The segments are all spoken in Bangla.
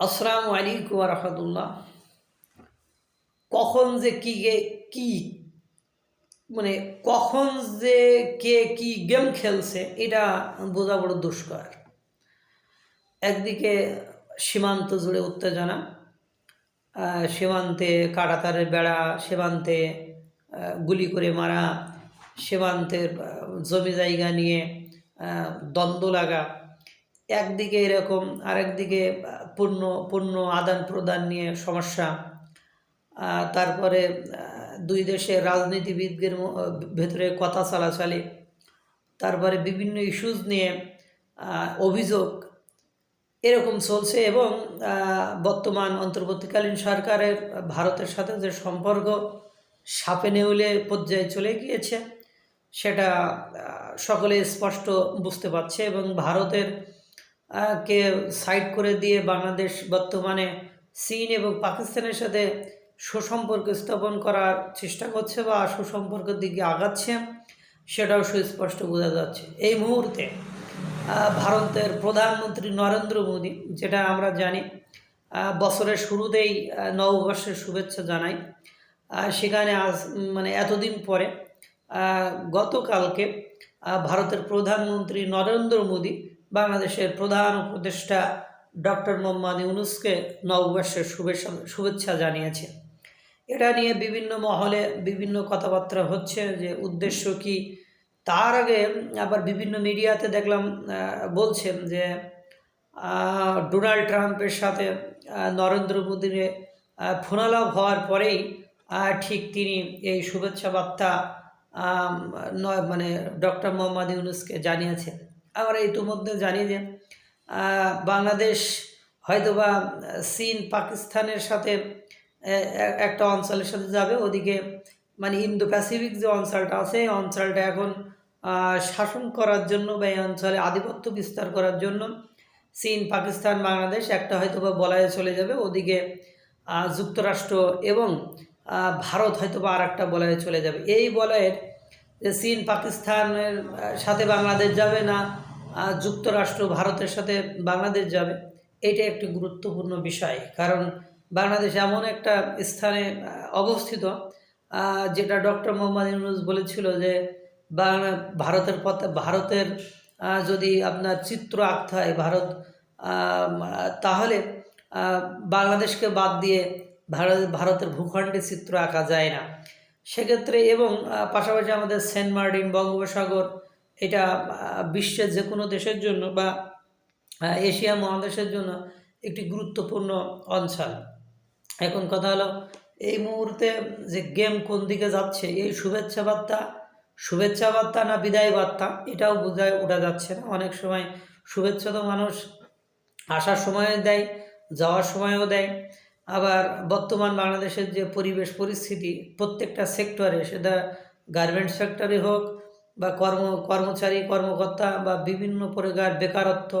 আসসালামু আলাইকুম ওয়া রাহমাতুল্লাহ। কখন যে কি মানে কখন যে কে কি গেম খেলছে এটা বোঝা বড় দুষ্কর। একদিকে সীমান্ত জুড়ে উত্তেজনা, সীমান্তে কাঁটাতারের বেড়া, সীমান্তে গুলি করে মারা, সীমান্তের জমি জায়গা নিয়ে দ্বন্দ্ব লাগা, একদিকে এরকম, আরেকদিকে পণ্য পণ্য আদান প্রদান নিয়ে সমস্যা। তারপরে দুই দেশের রাজনীতিবিদদের ভেতরে কথা চালাচালি, তারপরে বিভিন্ন ইস্যুজ নিয়ে অভিযোগ এরকম চলছে। এবং বর্তমান অন্তর্বর্তীকালীন সরকারের ভারতের সাথে যে সম্পর্ক সাপে নেউলে পর্যায়ে চলে গিয়েছে সেটা সকলে স্পষ্ট বুঝতে পারছে। এবং ভারতের কে সাইড করে দিয়ে বাংলাদেশ বর্তমানে চীন এবং পাকিস্তানের সাথে সুসম্পর্ক স্থাপন করার চেষ্টা করছে বা সুসম্পর্কের দিকে আগাচ্ছে, সেটাও সুস্পষ্ট বোঝা যাচ্ছে। এই মুহূর্তে ভারতের প্রধানমন্ত্রী নরেন্দ্র মোদী, যেটা আমরা জানি বছরের শুরুতেই নববর্ষের শুভেচ্ছা জানাই, সেখানে আজ এতদিন পরে গতকালকে ভারতের প্রধানমন্ত্রী নরেন্দ্র মোদী বাংলাদেশের প্রধান উপদেষ্টা ডক্টর মোহাম্মদ ইউনূসকে নববর্ষের শুভেচ্ছা জানিয়েছে। এটা নিয়ে বিভিন্ন মহলে বিভিন্ন কথাবার্তা হচ্ছে যে উদ্দেশ্য কি। তার আগে আবার বিভিন্ন মিডিয়াতে দেখলাম বলছেন যে ডোনাল্ড ট্রাম্পের সাথে নরেন্দ্র মোদীর ফোনালাপ হওয়ার পরেই ঠিক তিনি এই শুভেচ্ছা বার্তা ডক্টর মোহাম্মদ ইউনূসকে জানিয়েছেন। আমরা ইতিমধ্যে জানি যে বাংলাদেশ হয়তোবা চীন পাকিস্তানের সাথে একটা অঞ্চলের সাথে যাবে, ওদিকে ইন্দো প্যাসিফিক যে অঞ্চলটা আছে এই অঞ্চলটা এখন শাসন করার জন্য বা এই অঞ্চলে আধিপত্য বিস্তার করার জন্য চীন পাকিস্তান বাংলাদেশ একটা হয়তোবা বলয়ে চলে যাবে, ওদিকে যুক্তরাষ্ট্র এবং ভারত হয়তোবা আর একটা বলয়ে চলে যাবে। এই বলয়ের যে চীন পাকিস্তানের সাথে বাংলাদেশ যাবে না যুক্তরাষ্ট্র ভারতের সাথে বাংলাদেশ যাবে, এটা একটি গুরুত্বপূর্ণ বিষয়। কারণ বাংলাদেশ এমন একটা স্থানে অবস্থিত যেটা ডক্টর মোহাম্মদ ইউনূস বলেছিল যে ভারতের যদি আপনার চিত্র আঁকতে হয় তাহলে বাংলাদেশকে বাদ দিয়ে ভারতের ভূখণ্ডে চিত্র আঁকা যায় না সেক্ষেত্রে। এবং পাশাপাশি আমাদের সেন্ট মার্টিন বঙ্গোপসাগর, এটা বিশ্বের যে কোনো দেশের জন্য বা এশিয়া মহাদেশের জন্য একটি গুরুত্বপূর্ণ অঞ্চল। এখন কথা হলো এই মুহূর্তে যে গেম কোন দিকে যাচ্ছে, এই শুভেচ্ছা বার্তা না বিদায় বার্তা, এটাও বোঝায় ওঠা যাচ্ছে না। অনেক সময় শুভেচ্ছা তো মানুষ আসার সময়ও দেয়, যাওয়ার সময়ও দেয়। আবার বর্তমান বাংলাদেশের যে পরিবেশ পরিস্থিতি, প্রত্যেকটা সেক্টরে, সেটা গার্মেন্টস সেক্টরে হোক বা কর্মচারী কর্মকর্তা বা বিভিন্ন প্রকার বেকারত্ব,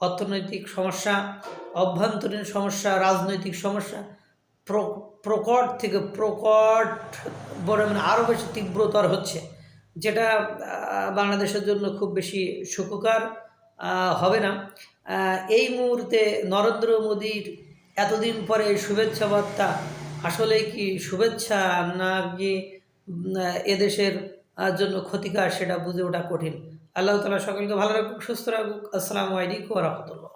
অর্থনৈতিক সমস্যা, অভ্যন্তরীণ সমস্যা, রাজনৈতিক সমস্যা প্রকট থেকে প্রকট বড় আরও বেশি তীব্রতর হচ্ছে, যেটা বাংলাদেশের জন্য খুব বেশি সুখকর হবে না। এই মুহূর্তে নরেন্দ্র মোদীর এতদিন পরে শুভেচ্ছা বার্তা আসলে কি শুভেচ্ছা নাকি এদেশের জন্য ক্ষতিকর, সেটা বুঝে ওঠা কঠিন। আল্লাহ তাআলা সকলকে ভালো রাখুক, সুস্থ রাখুক। আসসালামু আলাইকুম ওয়া রাহমাতুল্লাহ।